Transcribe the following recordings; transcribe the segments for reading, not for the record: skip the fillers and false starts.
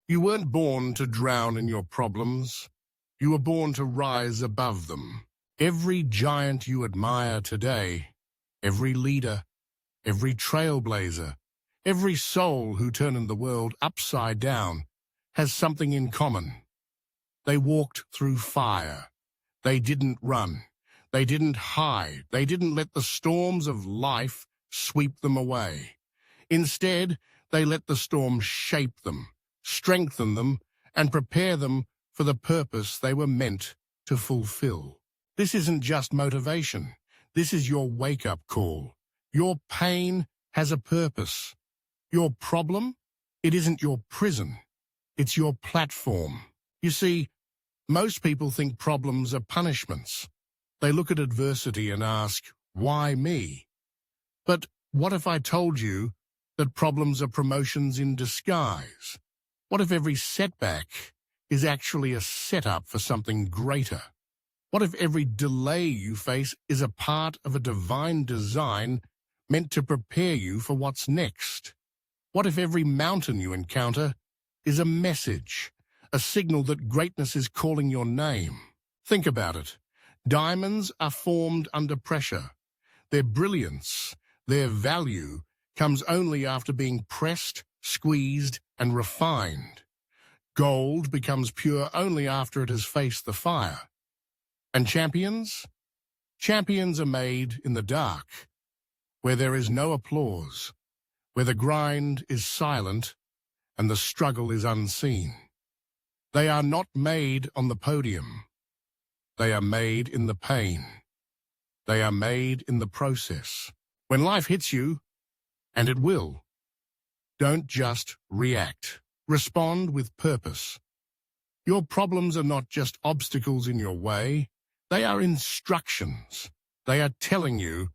You weren't born to drown in your problems. You were born to rise above them. Every giant you admire today, every leader, every trailblazer, every soul who turned the world upside down has something in common. They walked through fire. They didn't run. They didn't hide. They didn't let the storms of life sweep them away. Instead, they let the storm shape them, strengthen them, and prepare them for the purpose they were meant to fulfill. This isn't just motivation. This is your wake-up call. Your pain has a purpose. Your problem, it isn't your prison. It's your platform. You see, most people think problems are punishments. They look at adversity and ask, why me? But what if I told you that problems are promotions in disguise? What if every setback is actually a setup for something greater? What if every delay you face is a part of a divine design meant to prepare you for what's next? What if every mountain you encounter is a message, a signal that greatness is calling your name? Think about it. Diamonds are formed under pressure. Their brilliance, their value, comes only after being pressed, squeezed, and refined. Gold becomes pure only after it has faced the fire. And champions? Champions are made in the dark, where there is no applause, where the grind is silent and the struggle is unseen. They are not made on the podium. They are made in the pain. They are made in the process. When life hits you, and it will, don't just react. Respond with purpose. Your problems are not just obstacles in your way. They are instructions. They are telling you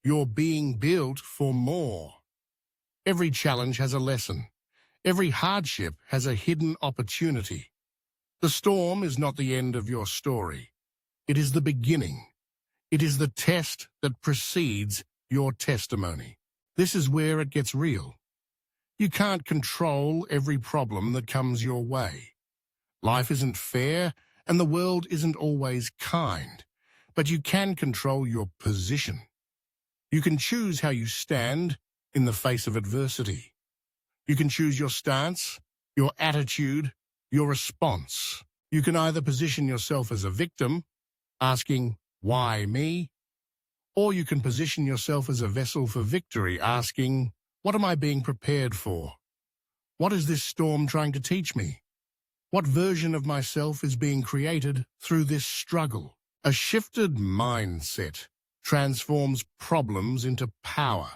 you're being built for more. Every challenge has a lesson. Every hardship has a hidden opportunity. The storm is not the end of your story. It is the beginning. It is the test that precedes your testimony. This is where it gets real. You can't control every problem that comes your way. Life isn't fair, and the world isn't always kind, but you can control your position. You can choose how you stand in the face of adversity. You can choose your stance, your attitude, your response. You can either position yourself as a victim, asking, why me? Or you can position yourself as a vessel for victory, asking, what am I being prepared for? What is this storm trying to teach me? What version of myself is being created through this struggle? A shifted mindset transforms problems into power.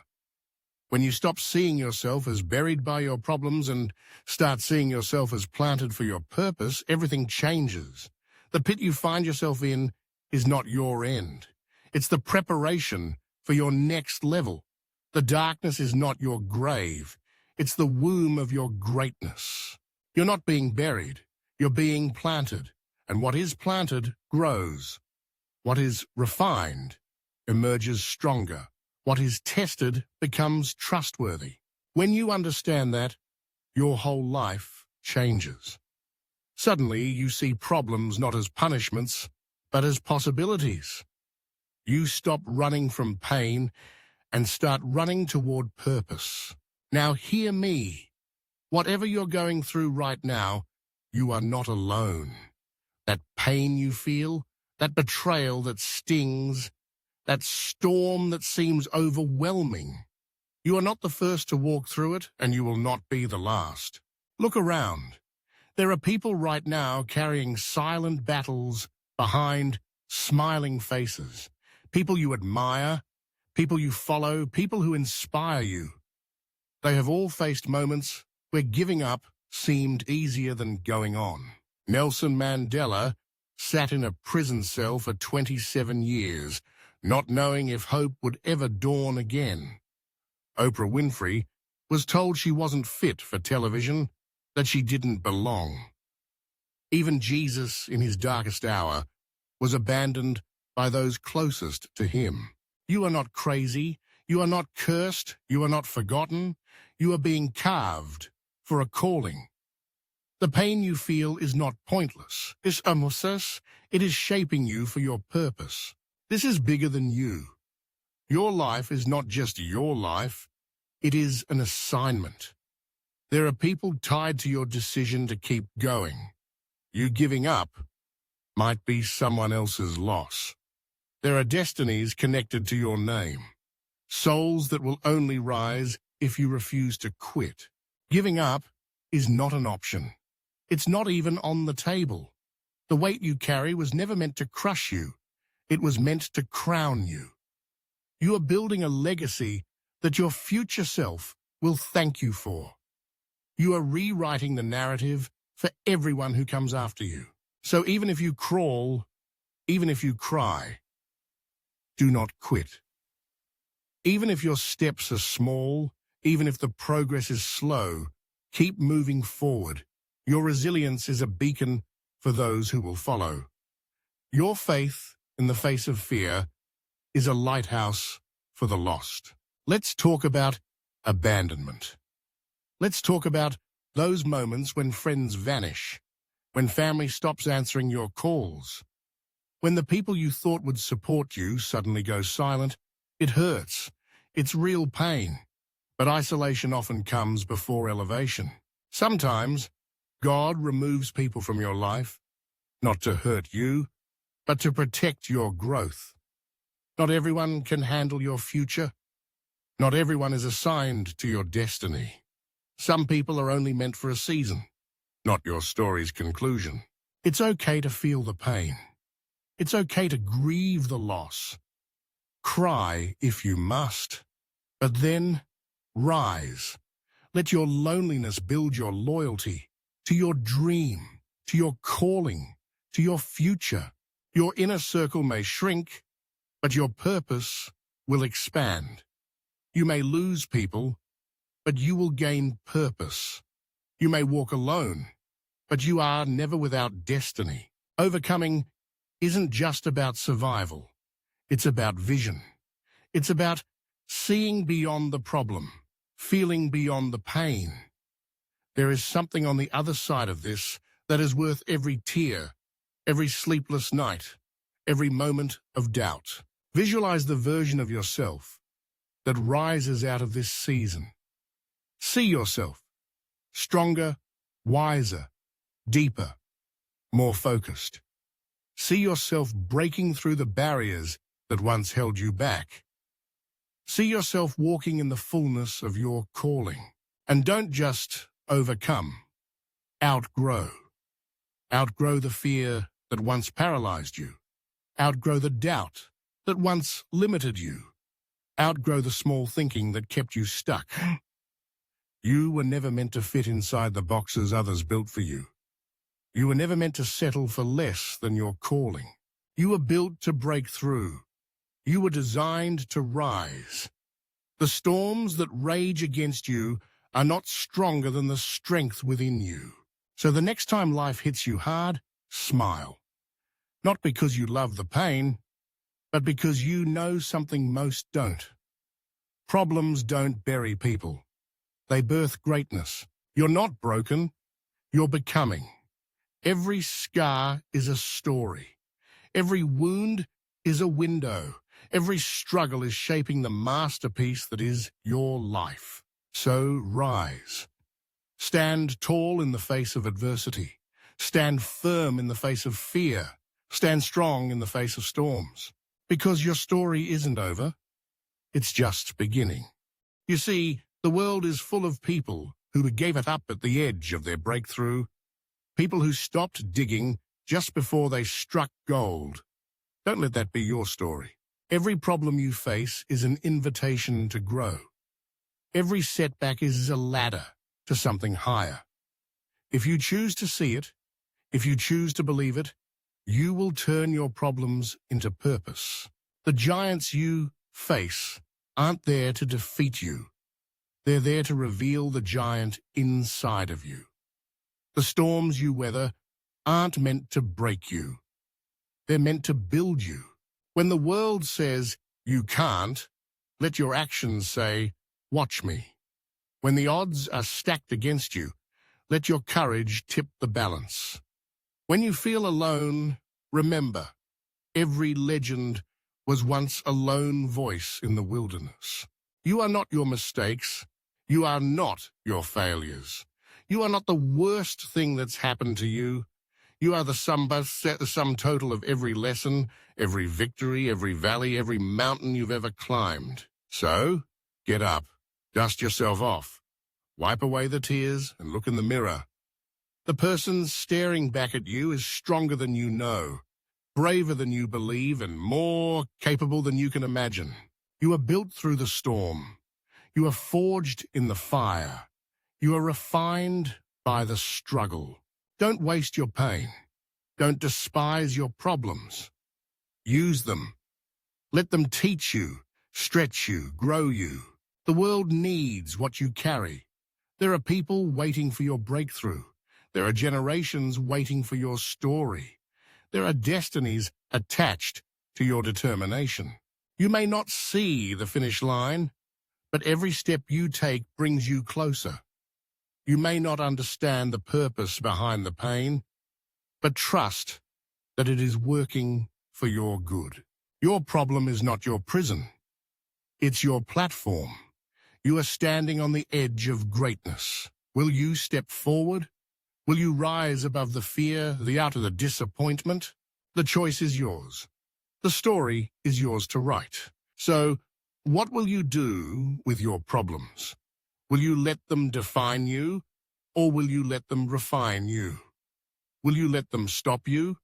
When you stop seeing yourself as buried by your problems and start seeing yourself as planted for your purpose, everything changes. The pit you find yourself in is not your end. It's the preparation for your next level. The darkness is not your grave. It's the womb of your greatness. You're not being buried. You're being planted. And what is planted grows. What is refined emerges stronger. What is tested becomes trustworthy. When you understand that, your whole life changes. Suddenly, you see problems not as punishments, but as possibilities. You stop running from pain and start running toward purpose. Now hear me. Whatever you're going through right now, you are not alone. That pain you feel, that betrayal that stings, that storm that seems overwhelming. You are not the first to walk through it, and you will not be the last. Look around. There are people right now carrying silent battles behind smiling faces. People you admire, people you follow, people who inspire you. They have all faced moments where giving up seemed easier than going on. Nelson Mandela sat in a prison cell for 27 years, not knowing if hope would ever dawn again. Oprah Winfrey was told she wasn't fit for television, that she didn't belong. Even Jesus, in his darkest hour, was abandoned by those closest to him. You are not crazy. You are not cursed. You are not forgotten. You are being carved for a calling. The pain you feel is not pointless. It is shaping you for your purpose. This is bigger than you. Your life is not just your life. It is an assignment. There are people tied to your decision to keep going. You giving up might be someone else's loss. There are destinies connected to your name. Souls that will only rise if you refuse to quit. Giving up is not an option. It's not even on the table. The weight you carry was never meant to crush you. It was meant to crown you. You are building a legacy that your future self will thank you for. You are rewriting the narrative for everyone who comes after you. So even if you crawl, even if you cry, do not quit. Even if your steps are small, even if the progress is slow, keep moving forward. Your resilience is a beacon for those who will follow. Your faith in the face of fear is a lighthouse for the lost. Let's talk about abandonment. Let's talk about those moments when friends vanish, when family stops answering your calls, when the people you thought would support you suddenly go silent. It hurts. It's real pain. But isolation often comes before elevation. Sometimes God removes people from your life, not to hurt you, but to protect your growth. Not everyone can handle your future. Not everyone is assigned to your destiny. Some people are only meant for a season, not your story's conclusion. It's okay to feel the pain. It's okay to grieve the loss. Cry if you must, but then rise. Let your loneliness build your loyalty to your dream, to your calling, to your future. Your inner circle may shrink, but your purpose will expand. You may lose people, but you will gain purpose. You may walk alone, but you are never without destiny. Overcoming isn't just about survival. It's about vision. It's about seeing beyond the problem, feeling beyond the pain. There is something on the other side of this that is worth every tear, every sleepless night, every moment of doubt. Visualize the version of yourself that rises out of this season. See yourself stronger, wiser, deeper, more focused. See yourself breaking through the barriers that once held you back. See yourself walking in the fullness of your calling. And don't just overcome. Outgrow. Outgrow the fear that once paralyzed you. Outgrow the doubt that once limited you. Outgrow the small thinking that kept you stuck. You were never meant to fit inside the boxes others built for you. You were never meant to settle for less than your calling. You were built to break through. You were designed to rise. The storms that rage against you are not stronger than the strength within you. So the next time life hits you hard, smile. Not because you love the pain, but because you know something most don't. Problems don't bury people. They birth greatness. You're not broken. You're becoming. Every scar is a story. Every wound is a window. Every struggle is shaping the masterpiece that is your life. So rise. Stand tall in the face of adversity. Stand firm in the face of fear. Stand strong in the face of storms. Because your story isn't over. It's just beginning. You see, the world is full of people who gave it up at the edge of their breakthrough. People who stopped digging just before they struck gold. Don't let that be your story. Every problem you face is an invitation to grow. Every setback is a ladder to something higher. If you choose to see it, if you choose to believe it, you will turn your problems into purpose. The giants you face aren't there to defeat you. They're there to reveal the giant inside of you. The storms you weather aren't meant to break you. They're meant to build you. When the world says you can't, let your actions say, watch me. When the odds are stacked against you, Let your courage tip the balance. When you feel alone, remember, every legend was once a lone voice in the wilderness. You are not your mistakes. You are not your failures. You are not the worst thing that's happened to you. You are the sum total of every lesson, every victory, every valley, every mountain you've ever climbed. So, get up, dust yourself off, wipe away the tears, and look in the mirror. The person staring back at you is stronger than you know, braver than you believe, and more capable than you can imagine. You are built through the storm. You are forged in the fire. You are refined by the struggle. Don't waste your pain. Don't despise your problems. Use them. Let them teach you, stretch you, grow you. The world needs what you carry. There are people waiting for your breakthrough. There are generations waiting for your story. There are destinies attached to your determination. You may not see the finish line, but every step you take brings you closer. You may not understand the purpose behind the pain, but trust that it is working for your good. Your problem is not your prison. It's your platform. You are standing on the edge of greatness. Will you step forward? Will you rise above the fear, the outer, the disappointment? The choice is yours. The story is yours to write. So, what will you do with your problems? Will you let them define you, or will you let them refine you? Will you let them stop you,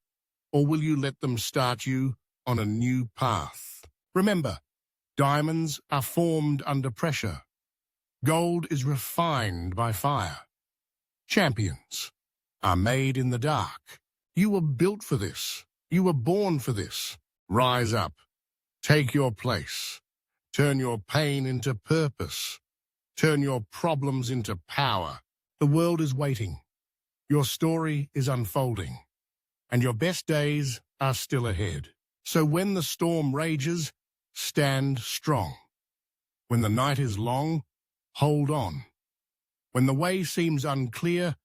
or will you let them start you on a new path? Remember, diamonds are formed under pressure. Gold is refined by fire. Champions are made in the dark. You were built for this. You were born for this. Rise up. Take your place. Turn your pain into purpose. Turn your problems into power. The world is waiting. Your story is unfolding. And your best days are still ahead. So when the storm rages, stand strong. When the night is long, hold on. When the way seems unclear,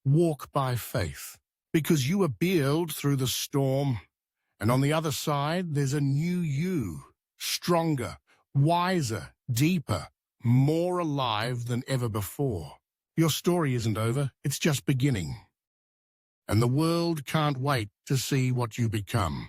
walk by faith. Because you are built through the storm, and on the other side there's a new you, stronger, wiser, deeper, more alive than ever before. Your story isn't over, it's just beginning. And the world can't wait to see what you become.